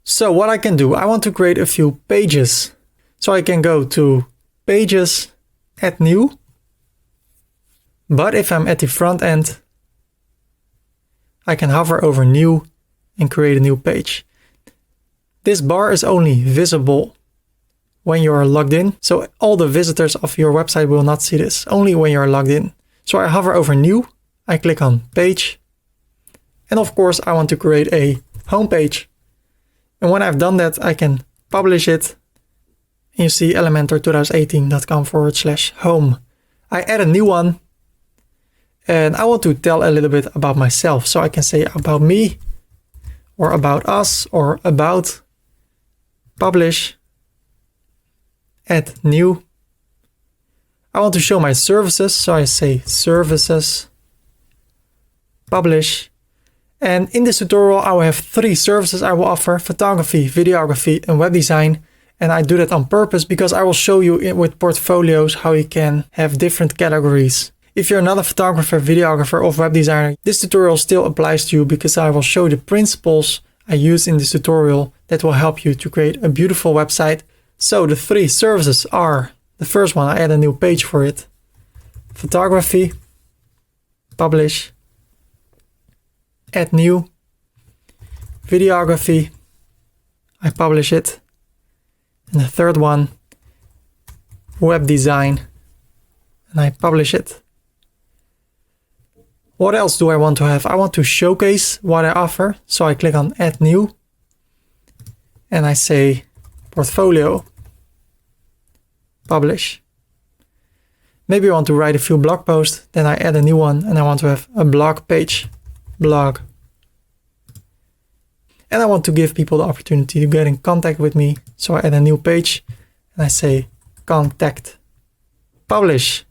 So what I can do, I want to create a few pages. So I can go to Pages, Add New. But if I'm at the front end, I can hover over New and create a new page. This bar is only visible when you are logged in. So all the visitors of your website will not see this, only when you are logged in. So I hover over New, I click on Page. And of course, I want to create a homepage. And when I've done that, I can publish it. And you see elementor2018.com/home. I add a new one. And I want to tell a little bit about myself. So I can say about me, or about us, or about, publish, add new. I want to show my services. So I say services, publish. And in this tutorial, I will have 3 services I will offer: photography, videography, and web design. And I do that on purpose because I will show you with portfolios how you can have different categories. If you're not a photographer, videographer, or web designer, this tutorial still applies to you because I will show the principles I use in this tutorial that will help you to create a beautiful website. So the 3 services are, the first one, I add a new page for it. Photography, publish, add new. Videography, I publish it. And the third one, web design, and I publish it. What else do I want to have? I want to showcase what I offer. So I click on Add New and I say Portfolio, Publish. Maybe I want to write a few blog posts. Then I add a new one and I want to have a blog page, blog. And I want to give people the opportunity to get in contact with me. So I add a new page and I say Contact, Publish.